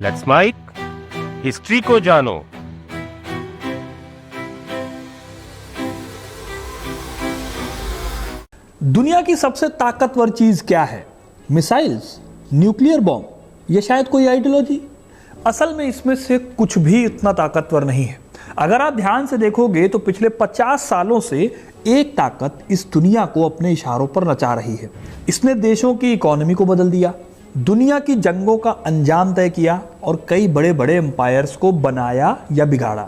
Let's mic history को जानो। दुनिया की सबसे ताकतवर चीज क्या है? मिसाइल्स, न्यूक्लियर बॉम्ब, या शायद कोई आइडियोलॉजी? असल में इसमें से कुछ भी इतना ताकतवर नहीं है। अगर आप ध्यान से देखोगे तो पिछले 50 सालों से एक ताकत इस दुनिया को अपने इशारों पर नचा रही है। इसने देशों की इकोनॉमी को बदल दिया, दुनिया की जंगों का अंजाम तय किया और कई बड़े बड़े एम्पायर्स को बनाया या बिगाड़ा।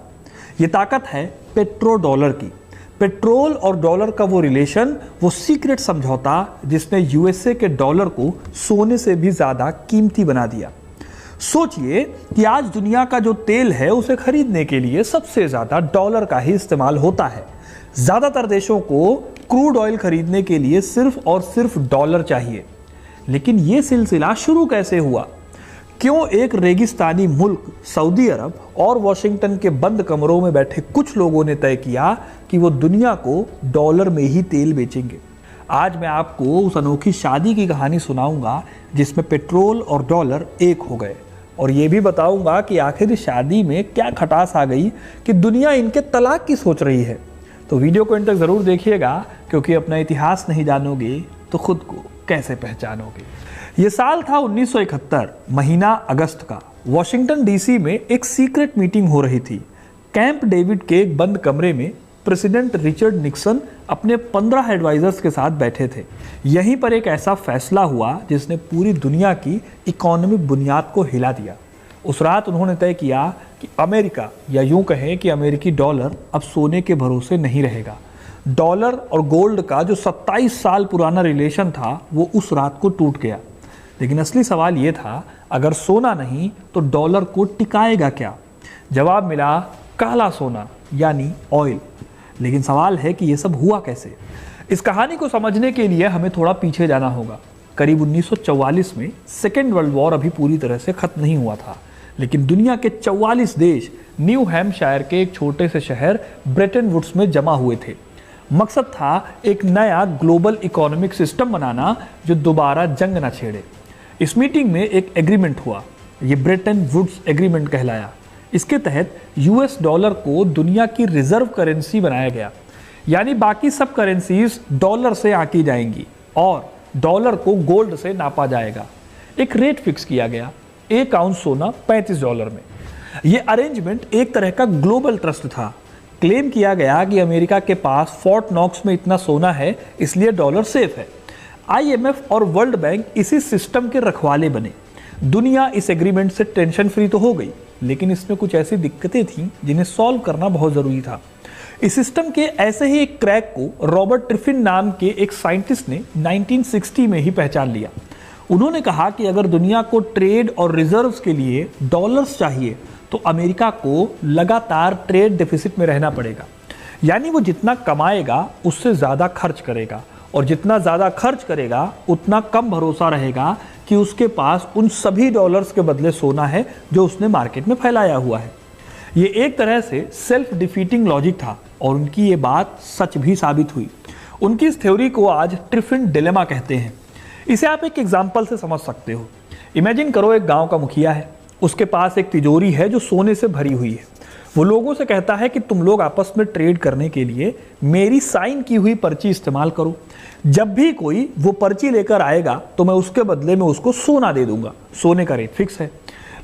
ये ताकत है पेट्रो डॉलर की। पेट्रोल और डॉलर का वो रिलेशन, वो सीक्रेट समझौता जिसने यूएसए के डॉलर को सोने से भी ज्यादा कीमती बना दिया। सोचिए कि आज दुनिया का जो तेल है उसे खरीदने के लिए सबसे ज्यादा डॉलर का ही इस्तेमाल होता है। ज्यादातर देशों को क्रूड ऑयल खरीदने के लिए सिर्फ और सिर्फ डॉलर चाहिए। लेकिन यह सिलसिला शुरू कैसे हुआ? क्यों एक रेगिस्तानी मुल्क सऊदी अरब और वॉशिंगटन के बंद कमरों में बैठे कुछ लोगों ने तय किया कि वो दुनिया को डॉलर में ही तेल बेचेंगे? आज मैं आपको उस अनोखी शादी की कहानी सुनाऊंगा जिसमें पेट्रोल और डॉलर एक हो गए, और ये भी बताऊंगा कि आखिर इस शादी में क्या खटास आ गई कि दुनिया इनके तलाक की सोच रही है। तो वीडियो को अंत तक जरूर देखिएगा, क्योंकि अपना इतिहास नहीं जानोगे तो खुद को कैसे पहचानोगे। ये साल था 1971, महीना अगस्त का। वॉशिंगटन डीसी में एक सीक्रेट मीटिंग हो रही थी। कैंप डेविड के एक बंद कमरे में प्रेसिडेंट रिचर्ड निक्सन अपने 15 एडवाइजर्स के साथ बैठे थे। यहीं पर एक ऐसा फैसला हुआ जिसने पूरी दुनिया की इकोनॉमिक बुनियाद को हिला दिया। उस रात उन्होंने तय किया कि अमेरिका, या यूं कहें कि अमेरिकी डॉलर, अब सोने के भरोसे नहीं रहेगा। डॉलर और गोल्ड का जो 27 साल पुराना रिलेशन था वो उस रात को टूट गया। लेकिन असली सवाल ये था, अगर सोना नहीं तो डॉलर को टिकाएगा क्या? जवाब मिला काला सोना, यानी ऑयल। लेकिन सवाल है कि ये सब हुआ कैसे? इस कहानी को समझने के लिए हमें थोड़ा पीछे जाना होगा। करीब 1944 में सेकेंड वर्ल्ड वॉर अभी पूरी तरह से खत्म नहीं हुआ था, लेकिन दुनिया के 44 देश न्यू हैम्पशायर के एक छोटे से शहर ब्रेटन वुड्स में जमा हुए थे। मकसद था एक नया ग्लोबल इकोनॉमिक सिस्टम बनाना जो दोबारा जंग ना छेड़े। इस मीटिंग में एक एग्रीमेंट हुआ, ये ब्रेटन वुड्स एग्रीमेंट कहलाया। इसके तहत यूएस डॉलर को दुनिया की रिजर्व करेंसी बनाया गया, यानी बाकी सब करेंसीज डॉलर से आंकी जाएंगी और डॉलर को गोल्ड से नापा जाएगा। एक रेट फिक्स किया गया, 1 आउंस सोना $35 में। यह अरेंजमेंट एक तरह का ग्लोबल ट्रस्ट था। क्लेम किया गया कि अमेरिका के पास फोर्ट नॉक्स में इतना सोना है, इसलिए डॉलर सेफ है। आईएमएफ और वर्ल्ड बैंक इसी सिस्टम के रखवाले बने। दुनिया इस एग्रीमेंट से टेंशन फ्री तो हो गई, लेकिन इसमें कुछ ऐसी दिक्कतें थीं जिन्हें सॉल्व करना बहुत जरूरी था। इस सिस्टम के ऐसे ही एक क्रैक को रॉबर्ट ट्रिफिन नाम के एक साइंटिस्ट ने 1960 में ही पहचान लिया। उन्होंने कहा कि अगर दुनिया को ट्रेड और रिजर्व्स के लिए डॉलर्स चाहिए तो अमेरिका को लगातार ट्रेड डेफिसिट में रहना पड़ेगा, यानी वो जितना कमाएगा उससे ज़्यादा खर्च करेगा, और जितना ज़्यादा खर्च करेगा उतना कम भरोसा रहेगा कि उसके पास उन सभी डॉलर्स के बदले सोना है जो उसने मार्केट में फैलाया हुआ है। ये एक तरह से सेल्फ डिफीटिंग लॉजिक था, और उनकी ये बात सच भी साबित हुई। उनकी इस थ्योरी को आज ट्रिफिन डिलेमा कहते हैं। इसे आप एक एग्जाम्पल से समझ सकते हो। इमेजिन करो, एक गाँव का मुखिया है, उसके पास एक तिजोरी है जो सोने से भरी हुई है। वो लोगों से कहता है कि तुम लोग आपस में ट्रेड करने के लिए मेरी साइन की हुई पर्ची इस्तेमाल करो। जब भी कोई वो पर्ची लेकर आएगा तो मैं उसके बदले में उसको सोना दे दूंगा। सोने का रेट फिक्स है।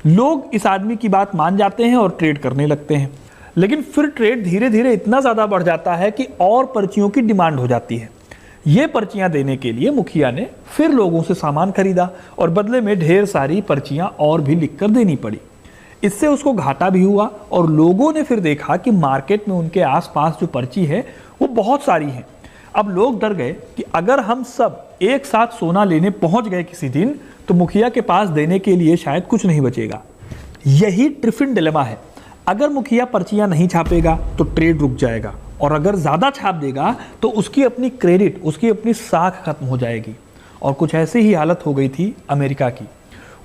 लोग इस आदमी की बात मान जाते हैं और ट्रेड करने लगते हैं। लेकिन फिर ट्रेड धीरे धीरे इतना ज़्यादा बढ़ जाता है कि और पर्चियों की डिमांड हो जाती है। ये पर्चियां देने के लिए मुखिया ने फिर लोगों से सामान खरीदा और बदले में ढेर सारी पर्चियां और भी लिखकर देनी पड़ी। इससे उसको घाटा भी हुआ, और लोगों ने फिर देखा कि मार्केट में उनके आसपास जो पर्ची है वो बहुत सारी है। अब लोग डर गए कि अगर हम सब एक साथ सोना लेने पहुंच गए किसी दिन तो मुखिया के पास देने के लिए शायद कुछ नहीं बचेगा। यही ट्रिफिन डिलेमा है। अगर मुखिया पर्चियां नहीं छापेगा तो ट्रेड रुक जाएगा, और अगर ज़्यादा छाप देगा तो उसकी अपनी क्रेडिट, उसकी अपनी साख खत्म हो जाएगी। और कुछ ऐसी ही हालत हो गई थी अमेरिका की।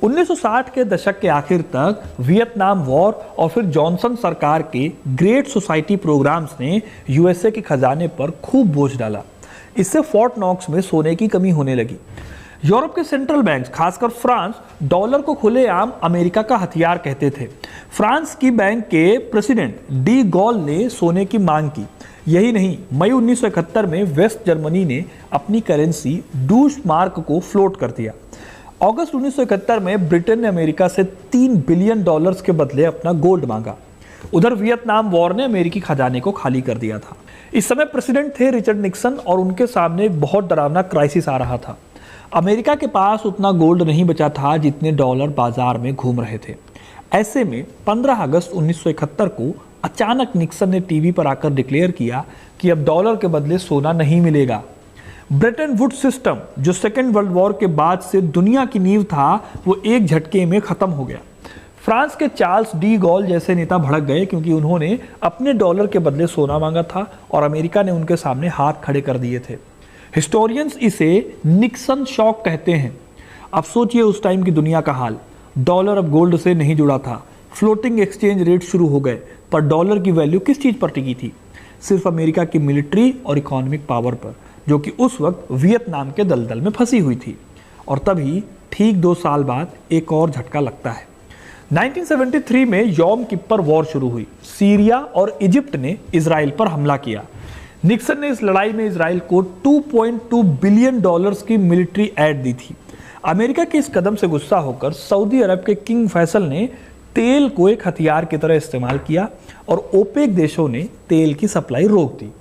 1960 के दशक के आखिर तक वियतनाम वॉर और फिर जॉनसन सरकार के ग्रेट सोसाइटी प्रोग्राम्स ने यूएसए के खजाने पर खूब बोझ डाला। इससे फोर्ट नॉक्स में सोने की कमी होने लगी। यूरोप के सेंट्रल बैंक्स, खासकर फ्रांस, डॉलर को खुलेआम अमेरिका का हथियार कहते थे। फ्रांस की बैंक के प्रेसिडेंट डी गॉल ने सोने की मांग की। यही नहीं, मई 1971 में वेस्ट जर्मनी ने अपनी करेंसी डूश मार्क को फ्लोट कर दिया। अगस्त 1971 में ब्रिटेन ने अमेरिका से $3 बिलियन के बदले अपना गोल्ड मांगा। उधर वियतनाम वॉर ने अमेरिकी खजाने को खाली कर दिया था। इस समय प्रेसिडेंट थे रिचर्ड निक्सन और उनके सामने एक बहुत डरावना क्राइसिस आ रहा था। अमेरिका के पास उतना गोल्ड नहीं बचा था जितने डॉलर बाजार में घूम रहे थे। ऐसे में 15 अगस्त 1971 को अचानक निक्सन ने टीवी पर आकर डिक्लेयर किया कि अब डॉलर के बदले सोना नहीं मिलेगा। ब्रेटन वुड्स सिस्टम, जो सेकेंड वर्ल्ड वॉर के बाद से दुनिया की नींव था, वो एक झटके में खत्म हो गया। फ्रांस के चार्ल्स डी गॉल जैसे नेता भड़क गए क्योंकि उन्होंने अपने डॉलर के बदले सोना मांगा था और अमेरिका ने उनके सामने हाथ खड़े कर दिए थे। हिस्टोरियंस इसे निक्सन शॉक कहते हैं। अब सोचिए उस टाइम की दुनिया का हाल। डॉलर अब गोल्ड से नहीं जुड़ा था, फ्लोटिंग एक्सचेंज रेट शुरू हो गए, पर डॉलर की वैल्यू किस चीज पर टिकी थी? सिर्फ अमेरिका की मिलिट्री और इकोनॉमिक पावर पर, जो कि उस वक्त वियतनाम के दलदल में फंसी हुई थी। और तभी ठीक 2 साल बाद एक और झटका लगता है। 1973 में यौम किप्पर वॉर शुरू हुई। सीरिया और इजिप्ट ने इजराइल पर हमला किया। निक्सन ने इस लड़ाई में इजराइल को $2.2 बिलियन की मिलिट्री एड दी थी। अमेरिका के इस कदम से गुस्सा होकर सऊदी अरब के किंग फैसल ने तेल को एक हथियार की तरह इस्तेमाल किया और ओपेक देशों ने तेल की सप्लाई रोक दी।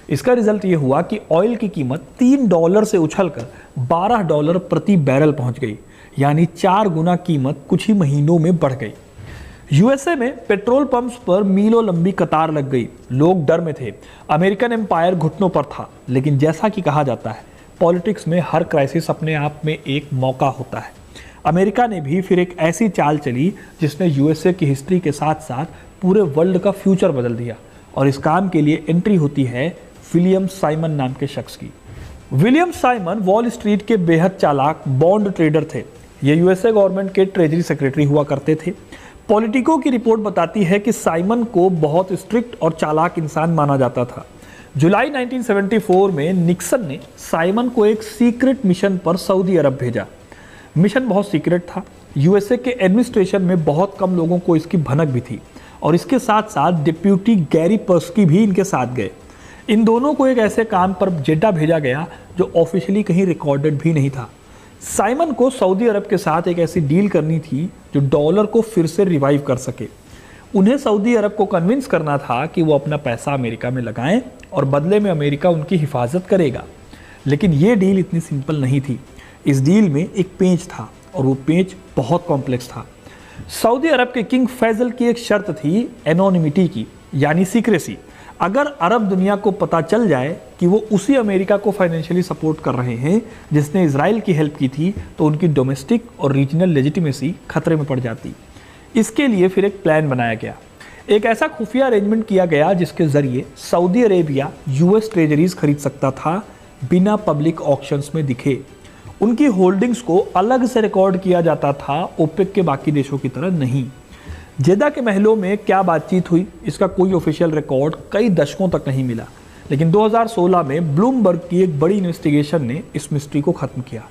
इसका रिजल्ट ये हुआ कि ऑयल की कीमत $3 से उछलकर $12 प्रति बैरल पहुंच गई, यानी 4 गुना कीमत कुछ ही महीनों में बढ़ गई। यूएसए में पेट्रोल पंप्स पर मीलों लंबी कतार लग गई। लोग डर में थे। अमेरिकन एम्पायर घुटनों पर था। लेकिन जैसा कि कहा जाता है, पॉलिटिक्स में हर क्राइसिस अपने आप में एक मौका होता है। अमेरिका ने भी फिर एक ऐसी चाल चली जिसने यूएसए की हिस्ट्री के साथ साथ पूरे वर्ल्ड का फ्यूचर बदल दिया। और इस काम के लिए एंट्री होती है विलियम साइमन नाम के शख्स की। विलियम साइमन वॉल स्ट्रीट के बेहद चालाक बॉन्ड ट्रेडर थे। ये यूएसए गवर्नमेंट के ट्रेजरी सेक्रेटरी हुआ करते थे। पॉलिटिको की रिपोर्ट बताती है कि साइमन को बहुत स्ट्रिक्ट और चालाक इंसान माना जाता था। जुलाई 1974 में निक्सन ने साइमन को एक सीक्रेट मिशन पर सऊदी अरब भेजा। मिशन बहुत सीक्रेट था। यूएसए के एडमिनिस्ट्रेशन में बहुत कम लोगों को इसकी भनक भी थी और इसके साथ साथ डिप्यूटी गैरी पर्स्की भी इनके साथ गए। इन दोनों को एक ऐसे काम पर जेड्डा भेजा गया जो ऑफिशियली कहीं रिकॉर्डेड भी नहीं था। साइमन को सऊदी अरब के साथ एक ऐसी डील करनी थी जो डॉलर को फिर से रिवाइव कर सके। उन्हें सऊदी अरब को कन्विंस करना था कि वो अपना पैसा अमेरिका में लगाएं और बदले में अमेरिका उनकी हिफाजत करेगा। लेकिन ये डील इतनी सिंपल नहीं थी। इस डील में एक पेंच था और वो पेंच बहुत कॉम्प्लेक्स था। सऊदी अरब के किंग फैजल की एक शर्त थी एनोनिमिटी की, यानी सीक्रेसी। अगर अरब दुनिया को पता चल जाए कि वो उसी अमेरिका को फाइनेंशियली सपोर्ट कर रहे हैं जिसने इजराइल की हेल्प की थी, तो उनकी डोमेस्टिक और रीजनल लेजिटिमेसी खतरे में पड़ जाती। इसके लिए फिर एक प्लान बनाया गया। एक ऐसा खुफिया अरेंजमेंट किया गया जिसके जरिए सऊदी अरेबिया यूएस ट्रेजरीज खरीद सकता था बिना पब्लिक ऑक्शंस में दिखे। उनकी होल्डिंग्स को अलग से रिकॉर्ड किया जाता था, ओपेक के बाकी देशों की तरह नहीं। जेदा के महलों में क्या बातचीत हुई, इसका कोई ऑफिशियल रिकॉर्ड कई दशकों तक नहीं मिला। लेकिन 2016 में ब्लूमबर्ग की एक बड़ी इन्वेस्टिगेशन ने इस मिस्ट्री को खत्म किया।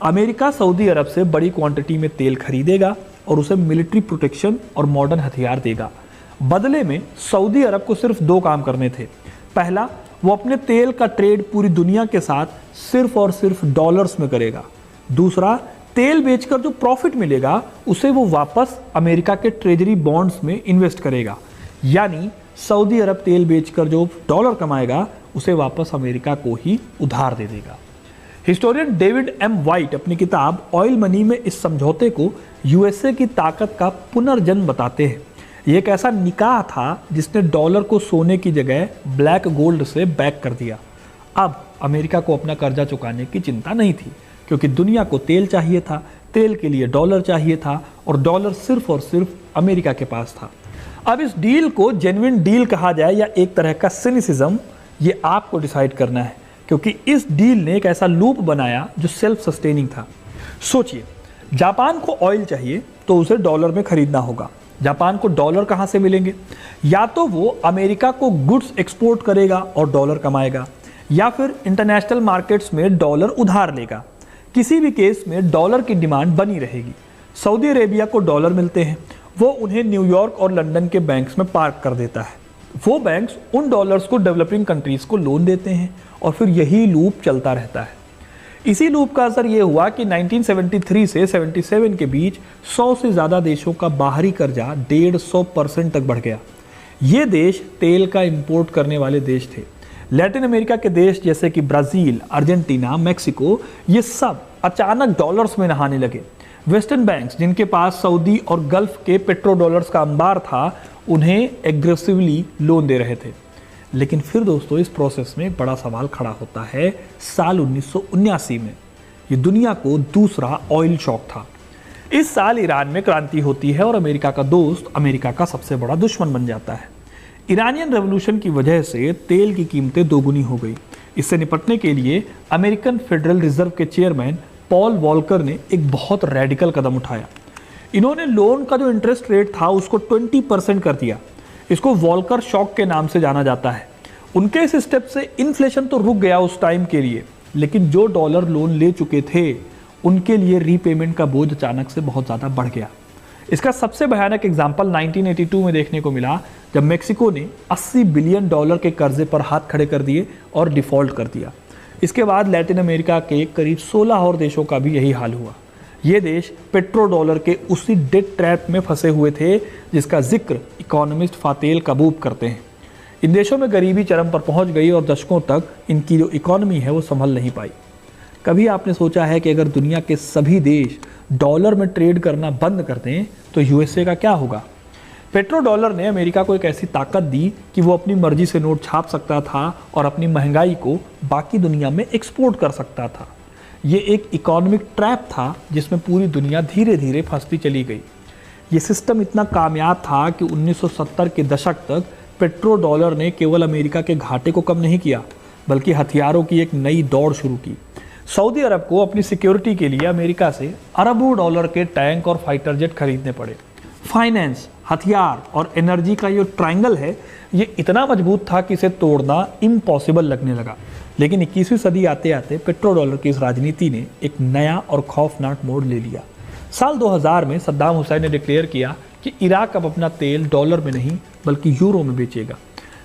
अमेरिका सऊदी अरब से बड़ी क्वांटिटी में तेल खरीदेगा और उसे मिलिट्री प्रोटेक्शन और मॉडर्न हथियार देगा। बदले में सऊदी अरब को सिर्फ 2 काम करने थे। पहला, वो अपने तेल का ट्रेड पूरी दुनिया के साथ सिर्फ और सिर्फ डॉलर्स में करेगा। दूसरा, तेल बेचकर जो प्रॉफिट मिलेगा उसे वो वापस अमेरिका के ट्रेजरी बॉन्ड्स में इन्वेस्ट करेगा। यानी सऊदी अरब तेल बेचकर जो डॉलर कमाएगा उसे वापस अमेरिका को ही उधार दे देगा। हिस्टोरियन डेविड एम वाइट अपनी किताब ऑयल मनी में इस समझौते को यूएसए की ताकत का पुनर्जन्म बताते हैं। ये एक ऐसा निकाह था जिसने डॉलर को सोने की जगह ब्लैक गोल्ड से बैक कर दिया। अब अमेरिका को अपना कर्जा चुकाने की चिंता नहीं थी, क्योंकि दुनिया को तेल चाहिए था, तेल के लिए डॉलर चाहिए था और डॉलर सिर्फ और सिर्फ अमेरिका के पास था। अब इस डील को जेन्युइन डील कहा जाए या एक तरह का सिनिसिज्म, ये आपको डिसाइड करना है, क्योंकि इस डील ने एक ऐसा लूप बनाया जो सेल्फ सस्टेनिंग था। सोचिए, जापान को ऑयल चाहिए तो उसे डॉलर में खरीदना होगा। जापान को डॉलर कहाँ से मिलेंगे? या तो वो अमेरिका को गुड्स एक्सपोर्ट करेगा और डॉलर कमाएगा, या फिर इंटरनेशनल मार्केट्स में डॉलर उधार लेगा, किसी भी केस में डॉलर की डिमांड बनी रहेगी। सऊदी अरेबिया को डॉलर मिलते हैं, वो उन्हें न्यूयॉर्क और लंदन के बैंक्स में पार्क कर देता है। वो बैंक्स उन डॉलर्स को डेवलपिंग कंट्रीज को लोन देते हैं और फिर यही लूप चलता रहता है। इसी लूप का असर ये हुआ कि 1973 से 77 के बीच 100 से ज़्यादा देशों का बाहरी कर्जा 150% तक बढ़ गया। ये देश तेल का इंपोर्ट करने वाले देश थे। लैटिन अमेरिका के देश जैसे कि ब्राज़ील, अर्जेंटीना, मेक्सिको, ये सब अचानक डॉलर्स में नहाने लगे। वेस्टर्न बैंक्स जिनके पास सऊदी और गल्फ के पेट्रो डॉलर्स का अंबार था, उन्हें एग्रेसिवली लोन दे रहे थे। लेकिन फिर दोस्तों इस प्रोसेस में एक बड़ा सवाल खड़ा होता है। साल 1979 में ये दुनिया को दूसरा ऑयल शॉक था। इस साल ईरान में क्रांति होती है और अमेरिका का दोस्त अमेरिका का सबसे बड़ा दुश्मन बन जाता है। ईरानियन रेवोल्यूशन की वजह से तेल की कीमतें दोगुनी हो गई। इससे निपटने के लिए अमेरिकन फेडरल रिजर्व के चेयरमैन पॉल वॉलकर ने एक बहुत रेडिकल कदम उठाया। इन्होंने लोन का जो इंटरेस्ट रेट था उसको 20% कर दिया। इसको वॉलकर शॉक के नाम से जाना जाता है। उनके इस स्टेप से इन्फ्लेशन तो रुक गया उस टाइम के लिए, लेकिन जो डॉलर लोन ले चुके थे उनके लिए रीपेमेंट का बोझ अचानक से बहुत ज़्यादा बढ़ गया। इसका सबसे भयानक एग्जाम्पल 1982 में देखने को मिला, जब मेक्सिको ने $80 बिलियन के कर्जे पर हाथ खड़े कर दिए और डिफॉल्ट कर दिया। इसके बाद लैटिन अमेरिका के करीब 16 और देशों का भी यही हाल हुआ। ये देश पेट्रो डॉलर के उसी डेट ट्रैप में फंसे हुए थे जिसका जिक्र इकोनॉमिस्ट फातेल कबूब करते हैं। इन देशों में गरीबी चरम पर पहुंच गई और दशकों तक इनकी जो इकोनॉमी है वो संभल नहीं पाई। कभी आपने सोचा है कि अगर दुनिया के सभी देश डॉलर में ट्रेड करना बंद कर दें तो यूएसए का क्या होगा? पेट्रो डॉलर ने अमेरिका को एक ऐसी ताकत दी कि वो अपनी मर्जी से नोट छाप सकता था और अपनी महंगाई को बाकी दुनिया में एक्सपोर्ट कर सकता था। ये एक इकोनॉमिक ट्रैप था जिसमें पूरी दुनिया धीरे धीरे फंसती चली गई। ये सिस्टम इतना कामयाब था कि 1970 के दशक तक पेट्रो डॉलर ने केवल अमेरिका के घाटे को कम नहीं किया, बल्कि हथियारों की एक नई दौड़ शुरू की। सऊदी अरब को अपनी सिक्योरिटी के लिए अमेरिका से अरबों डॉलर के टैंक और फाइटर जेट खरीदने पड़े। फाइनेंस, हथियार और एनर्जी का ये ट्रायंगल है, ये इतना मजबूत था कि इसे तोड़ना इम्पॉसिबल लगने लगा। लेकिन 21वीं सदी आते आते पेट्रो डॉलर की इस राजनीति ने एक नया और खौफनाक मोड़ ले लिया। साल 2000 में सद्दाम हुसैन ने डिक्लेयर किया कि इराक अब अपना तेल डॉलर में नहीं बल्कि यूरो में बेचेगा।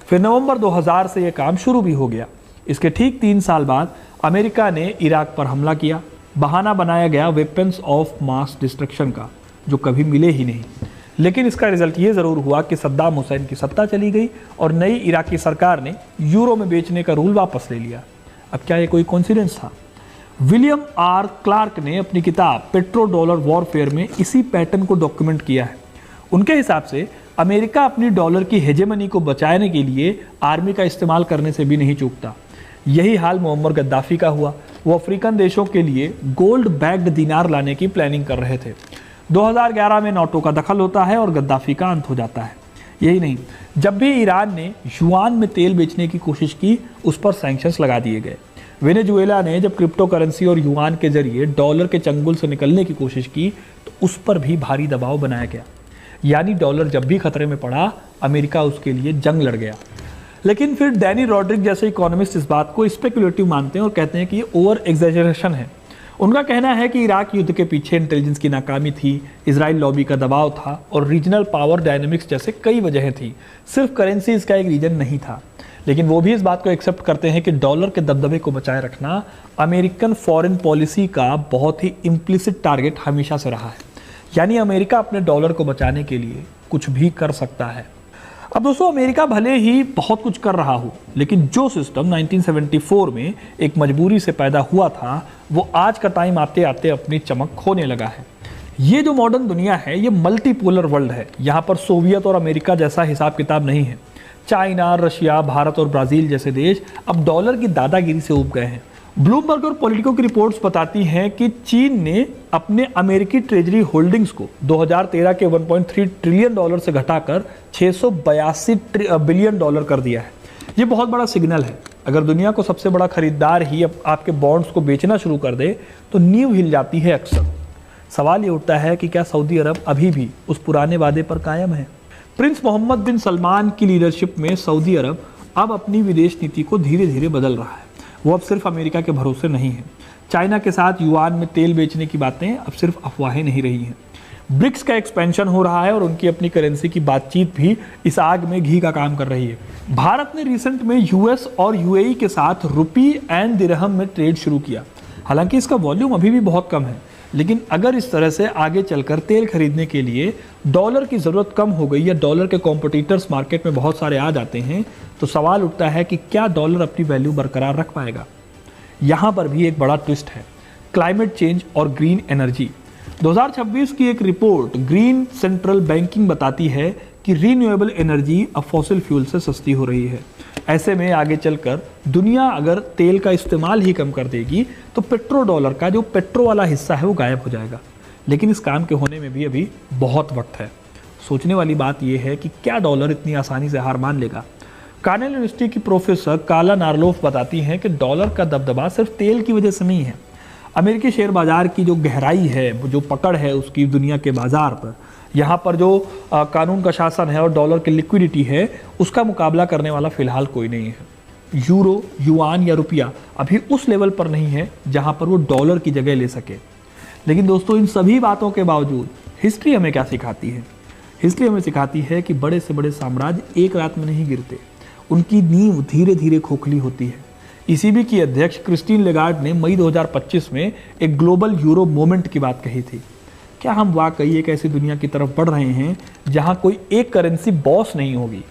फिर नवंबर 2000 से यह काम शुरू भी हो गया। इसके ठीक 3 साल बाद अमेरिका ने इराक पर हमला किया। बहाना बनाया गया वेपन्स ऑफ मास डिस्ट्रक्शन का, जो कभी मिले ही नहीं। लेकिन इसका रिजल्ट ये ज़रूर हुआ कि सद्दाम हुसैन की सत्ता चली गई और नई इराकी सरकार ने यूरो में बेचने का रूल वापस ले लिया। अब क्या ये कोई कोइंसिडेंस था? विलियम आर क्लार्क ने अपनी किताब पेट्रो डॉलर वॉरफेयर में इसी पैटर्न को डॉक्यूमेंट किया है। उनके हिसाब से अमेरिका अपनी डॉलर की हेजेमनी को बचाने के लिए आर्मी का इस्तेमाल करने से भी नहीं चूकता। यही हाल मुअम्मर गद्दाफी का हुआ। वो अफ्रीकन देशों के लिए गोल्ड बैग्ड दिनार लाने की प्लानिंग कर रहे थे। 2011 में नाटो का दखल होता है और गद्दाफी का अंत हो जाता है। यही नहीं, जब भी ईरान ने युआन में तेल बेचने की कोशिश की, उस पर सैंक्शंस लगा दिए गए। वेनेजुएला ने जब क्रिप्टो करेंसी और युआन के जरिए डॉलर के चंगुल से निकलने की कोशिश की तो उस पर भी भारी दबाव बनाया गया। यानी डॉलर जब भी खतरे में पड़ा, अमेरिका उसके लिए जंग लड़ गया। लेकिन फिर डैनी रॉड्रिक जैसे इकोनॉमिस्ट इस बात को स्पेकुलेटिव मानते हैं और कहते हैं कि ये ओवर एग्जैजरेशन है। उनका कहना है कि इराक युद्ध के पीछे इंटेलिजेंस की नाकामी थी, इजराइल लॉबी का दबाव था और रीजनल पावर डायनेमिक्स जैसे कई वजहें थी। सिर्फ करेंसी इसका एक रीजन नहीं था। लेकिन वो भी इस बात को एक्सेप्ट करते हैं कि डॉलर के दबदबे को बचाए रखना अमेरिकन फॉरेन पॉलिसी का बहुत ही इम्प्लिसिट टारगेट हमेशा से रहा है। यानी अमेरिका अपने डॉलर को बचाने के लिए कुछ भी कर सकता है। अब दोस्तों, अमेरिका भले ही बहुत कुछ कर रहा हो, लेकिन जो सिस्टम 1974 में एक मजबूरी से पैदा हुआ था, वो आज का टाइम आते आते अपनी चमक खोने लगा है। ये जो मॉडर्न दुनिया है, ये मल्टीपोलर वर्ल्ड है। यहाँ पर सोवियत और अमेरिका जैसा हिसाब किताब नहीं है। चाइना, रशिया, भारत और ब्राज़ील जैसे देश अब डॉलर की दादागिरी से उब गए हैं। ब्लूमबर्ग और पॉलिटिको की रिपोर्ट्स बताती हैं कि चीन ने अपने अमेरिकी ट्रेजरी होल्डिंग्स को 2013 के 1.3 ट्रिलियन डॉलर से घटाकर 682 बिलियन डॉलर कर दिया है। ये बहुत बड़ा सिग्नल है। अगर दुनिया को सबसे बड़ा खरीदार ही अब आपके बॉन्ड्स को बेचना शुरू कर दे तो नींव हिल जाती है अक्सर। सवाल ये उठता है कि क्या सऊदी अरब अभी भी उस पुराने वादे पर कायम है? प्रिंस मोहम्मद बिन सलमान की लीडरशिप में सऊदी अरब अब अपनी विदेश नीति को धीरे धीरे बदल रहा है। वो अब सिर्फ अमेरिका के भरोसे नहीं है। चाइना के साथ युआन में तेल बेचने की बातें अब सिर्फ अफवाहें नहीं रही हैं। ब्रिक्स का एक्सपेंशन हो रहा है और उनकी अपनी करेंसी की बातचीत भी इस आग में घी का काम कर रही है। भारत ने रिसेंट में यूएस और यूएई के साथ रुपी एंड दिरहम में ट्रेड शुरू किया। हालांकि इसका वॉल्यूम अभी भी बहुत कम है, लेकिन अगर इस तरह से आगे चलकर तेल खरीदने के लिए डॉलर की ज़रूरत कम हो गई या डॉलर के कॉम्पिटिटर्स मार्केट में बहुत सारे आ जाते हैं, तो सवाल उठता है कि क्या डॉलर अपनी वैल्यू बरकरार रख पाएगा। यहाँ पर भी एक बड़ा ट्विस्ट है, क्लाइमेट चेंज और ग्रीन एनर्जी। 2026 की एक रिपोर्ट ग्रीन सेंट्रल बैंकिंग बताती है कि रीन्यूएबल एनर्जी अब फॉसिल फ्यूल से सस्ती हो रही है। ऐसे में आगे चलकर दुनिया अगर तेल का इस्तेमाल ही कम कर देगी तो पेट्रो डॉलर का जो पेट्रो वाला हिस्सा है वो गायब हो जाएगा। लेकिन इस काम के होने में भी अभी बहुत वक्त है। सोचने वाली बात यह है कि क्या डॉलर इतनी आसानी से हार मान लेगा। कार्नेल यूनिवर्सिटी की प्रोफेसर काला नार्लोफ बताती हैं कि डॉलर का दबदबा सिर्फ तेल की वजह से नहीं है। अमेरिकी शेयर बाजार की जो गहराई है, जो पकड़ है उसकी दुनिया के बाजार पर, यहाँ पर जो कानून का शासन है और डॉलर की लिक्विडिटी है, उसका मुकाबला करने वाला फिलहाल कोई नहीं है। यूरो, युआन या रुपया अभी उस लेवल पर नहीं है जहाँ पर वो डॉलर की जगह ले सके। लेकिन दोस्तों, इन सभी बातों के बावजूद हिस्ट्री हमें क्या सिखाती है? हिस्ट्री हमें सिखाती है कि बड़े से बड़े साम्राज्य एक रात में नहीं गिरते, उनकी नींव धीरे धीरे खोखली होती है। ईसीबी की अध्यक्ष क्रिस्टीन लेगार्ड ने मई 2025 में एक ग्लोबल यूरो मोमेंट की बात कही थी। क्या हम वाकई एक ऐसी दुनिया की तरफ बढ़ रहे हैं जहां कोई एक करेंसी बॉस नहीं होगी,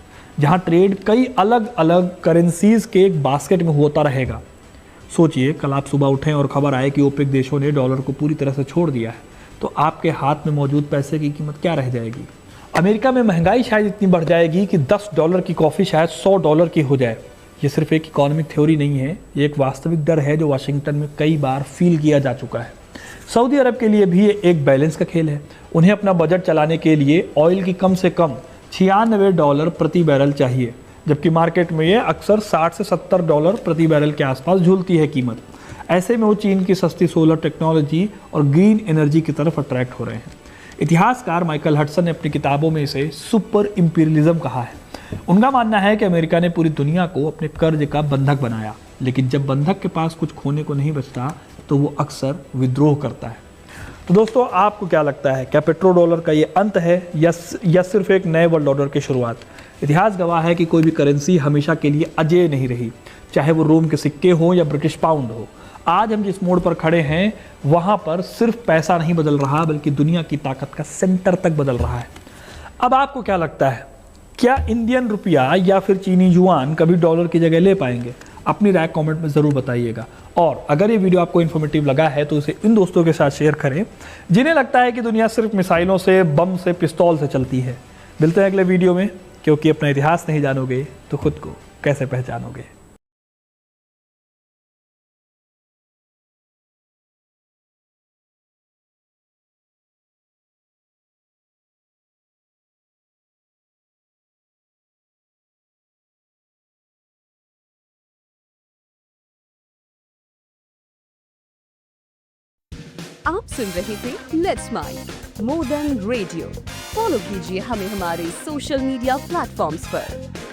जहां ट्रेड कई अलग अलग करेंसीज के एक बास्केट में होता रहेगा? सोचिए, कल आप सुबह उठें और खबर आए कि ओपेक देशों ने डॉलर को पूरी तरह से छोड़ दिया है, तो आपके हाथ में मौजूद पैसे की कीमत क्या रह जाएगी? अमेरिका में महंगाई शायद इतनी बढ़ जाएगी कि $10 की कॉफ़ी शायद $100 की हो जाए। ये सिर्फ एक इकोनॉमिक थ्योरी नहीं है, ये एक वास्तविक डर है जो वाशिंगटन में कई बार फील किया जा चुका है। सऊदी अरब के लिए भी ये एक बैलेंस का खेल है। उन्हें अपना बजट चलाने के लिए ऑयल की कम से कम $96 प्रति बैरल चाहिए, जबकि मार्केट में ये अक्सर $60 से $70 प्रति बैरल के आसपास झूलती है कीमत। ऐसे में वो चीन की सस्ती सोलर टेक्नोलॉजी और ग्रीन एनर्जी की तरफ अट्रैक्ट हो रहे हैं। इतिहासकार माइकल हडसन ने अपनी किताबों में इसे सुपर इंपीरियलिज्म कहा है। उनका मानना है कि अमेरिका ने पूरी दुनिया को अपने कर्ज का बंधक बनाया, लेकिन जब बंधक के पास कुछ खोने को नहीं बचता तो वो अक्सर विद्रोह करता है। तो दोस्तों, आपको क्या लगता है, क्या पेट्रो डॉलर का ये अंत है या सिर्फ एक नए वर्ल्ड ऑर्डर की शुरुआत? इतिहास गवाह है कि कोई भी करेंसी हमेशा के लिए अजेय नहीं रही, चाहे वो रोम के सिक्के हो या ब्रिटिश पाउंड हो। आज हम जिस मोड़ पर खड़े हैं वहाँ पर सिर्फ पैसा नहीं बदल रहा, बल्कि दुनिया की ताकत का सेंटर तक बदल रहा है। अब आपको क्या लगता है, क्या इंडियन रुपया या फिर चीनी युआन कभी डॉलर की जगह ले पाएंगे? अपनी राय कमेंट में ज़रूर बताइएगा। और अगर ये वीडियो आपको इन्फॉर्मेटिव लगा है तो इसे इन दोस्तों के साथ शेयर करें जिन्हें लगता है कि दुनिया सिर्फ मिसाइलों से, बम से, पिस्तौल से चलती है। मिलते हैं अगले वीडियो में, क्योंकि अपना इतिहास नहीं जानोगे तो खुद को कैसे पहचानोगे। आप सुन रहे थे let's mind more than radio. Follow कीजिए हमें हमारे सोशल मीडिया प्लेटफॉर्म्स पर।